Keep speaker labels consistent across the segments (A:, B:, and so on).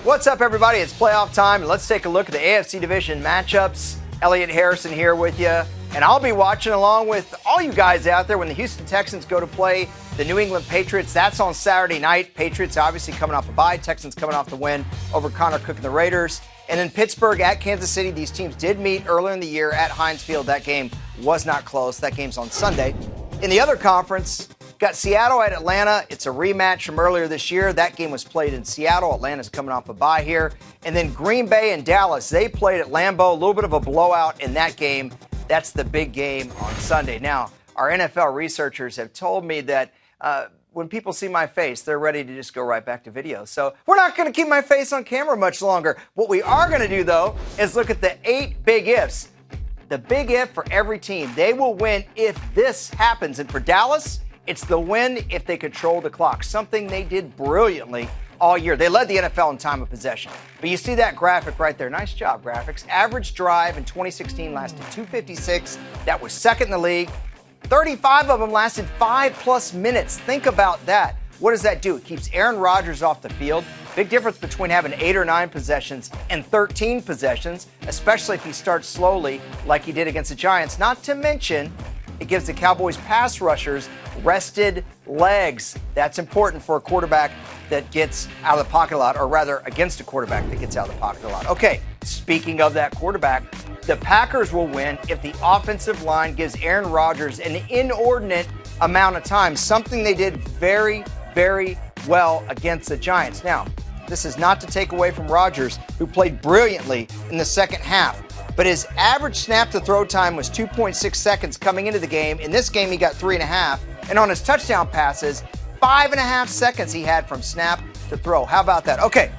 A: What's up, everybody? It's playoff time, and let's take a look at the AFC Division matchups. Elliot Harrison here with you, and I'll be watching along with all you guys out there when the Houston Texans go to play the New England Patriots. That's on Saturday night. Patriots obviously coming off a bye. Texans coming off the win over Connor Cook and the Raiders. And then Pittsburgh at Kansas City. These teams did meet earlier in the year at Heinz Field. That game was not close. That game's on Sunday. In the other conference, got Seattle at Atlanta. It's a rematch from earlier this year. That game was played in Seattle. Atlanta's coming off a bye here. And then Green Bay and Dallas, they played at Lambeau. A little bit of a blowout in that game. That's the big game on Sunday. Now, our NFL researchers have told me that when people see my face, they're ready to just go right back to video. So we're not going to keep my face on camera much longer. What we are going to do, though, is look at the 8 big ifs. The big if for every team. They will win if this happens. And for Dallas, it's the win if they control the clock, something they did brilliantly all year. They led the NFL in time of possession. But you see that graphic right there. Nice job, graphics. Average drive in 2016 lasted 256. That was second in the league. 35 of them lasted 5+ minutes. Think about that. What does that do? It keeps Aaron Rodgers off the field. Big difference between having 8 or 9 possessions and 13 possessions, especially if he starts slowly like he did against the Giants. Not to mention, it gives the Cowboys pass rushers rested legs. That's important for a quarterback that gets out of the pocket a lot, or rather against a quarterback that gets out of the pocket a lot. Okay, speaking of that quarterback, the Packers will win if the offensive line gives Aaron Rodgers an inordinate amount of time, something they did very, very well against the Giants. Now, this is not to take away from Rodgers, who played brilliantly in the second half, but his average snap to throw time was 2.6 seconds coming into the game. In this game, he got 3.5. And on his touchdown passes, 5.5 seconds he had from snap to throw. How about that? Okay,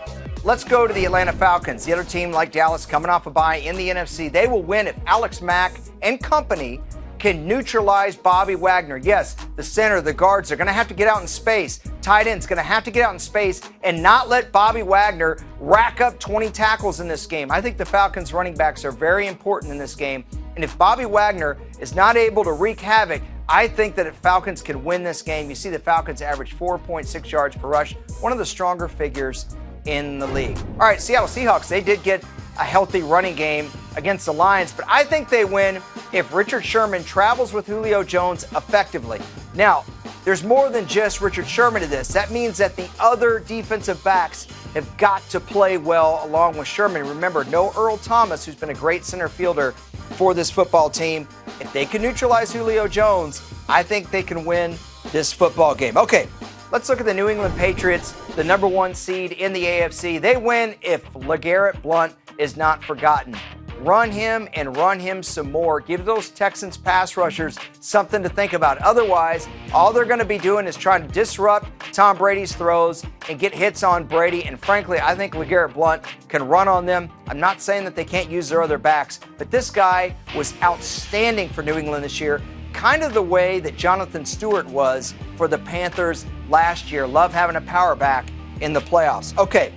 A: let's go to the Atlanta Falcons. The other team, like Dallas, coming off a bye in the NFC. They will win if Alex Mack and company can neutralize Bobby Wagner. Yes, the center, the guards are going to have to get out in space. Tight end's going to have to get out in space and not let Bobby Wagner rack up 20 tackles in this game. I think the Falcons running backs are very important in this game. And if Bobby Wagner is not able to wreak havoc, I think that if Falcons can win this game, you see the Falcons average 4.6 yards per rush, one of the stronger figures in the league. All right, Seattle Seahawks, they did get a healthy running game against the Lions, but I think they win if Richard Sherman travels with Julio Jones effectively. Now, there's more than just Richard Sherman to this. That means that the other defensive backs have got to play well along with Sherman. Remember, no Earl Thomas, who's been a great center fielder for this football team. If they can neutralize Julio Jones, I think they can win this football game. Okay, let's look at the New England Patriots, the number 1 seed in the AFC. They win if LeGarrette Blount is not forgotten. Run him and run him some more. Give those Texans pass rushers something to think about. Otherwise, all they're going to be doing is trying to disrupt Tom Brady's throws and get hits on Brady. And frankly, I think LeGarrette Blount can run on them. I'm not saying that they can't use their other backs, but this guy was outstanding for New England this year. Kind of the way that Jonathan Stewart was for the Panthers last year. Love having a power back in the playoffs. Okay.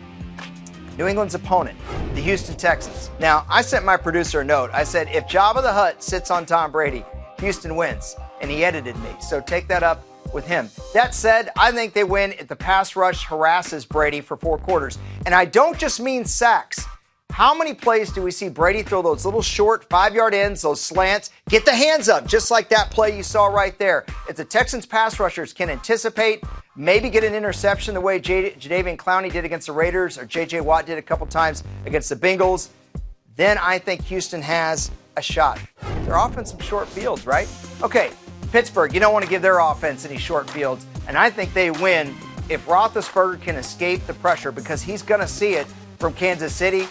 A: New England's opponent, the Houston Texans. Now, I sent my producer a note. I said, if Jabba the Hutt sits on Tom Brady, Houston wins. And he edited me. So take that up with him. That said, I think they win if the pass rush harasses Brady for 4 quarters. And I don't just mean sacks. How many plays do we see Brady throw those little short 5-yard ends, those slants, get the hands up, just like that play you saw right there? If the Texans pass rushers can anticipate, maybe get an interception the way Jadeveon Clowney did against the Raiders, or J.J. Watt did a couple times against the Bengals, then I think Houston has a shot. Their offense some short fields, right? Okay, Pittsburgh, you don't want to give their offense any short fields, and I think they win if Roethlisberger can escape the pressure, because he's going to see it from Kansas City.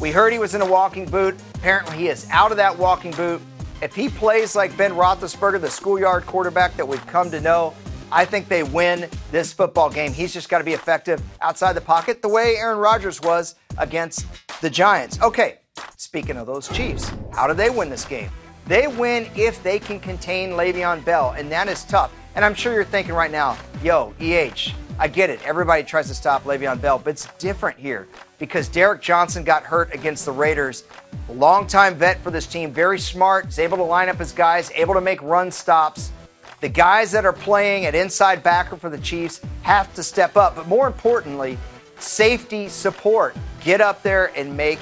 A: We heard he was in a walking boot. Apparently, he is out of that walking boot. If he plays like Ben Roethlisberger, the schoolyard quarterback that we've come to know, I think they win this football game. He's just got to be effective outside the pocket the way Aaron Rodgers was against the Giants. Okay, speaking of those Chiefs, how do they win this game? They win if they can contain Le'Veon Bell, and that is tough. And I'm sure you're thinking right now, yo, EH, I get it. Everybody tries to stop Le'Veon Bell, but it's different here because Derek Johnson got hurt against the Raiders. A longtime vet for this team, very smart, is able to line up his guys, able to make run stops. The guys that are playing at inside backer for the Chiefs have to step up. But more importantly, safety support. Get up there and make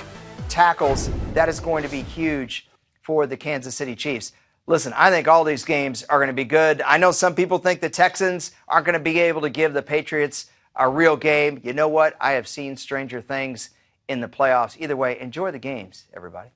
A: tackles. That is going to be huge for the Kansas City Chiefs. Listen, I think all these games are going to be good. I know some people think the Texans aren't going to be able to give the Patriots a real game. You know what? I have seen stranger things in the playoffs. Either way, enjoy the games, everybody.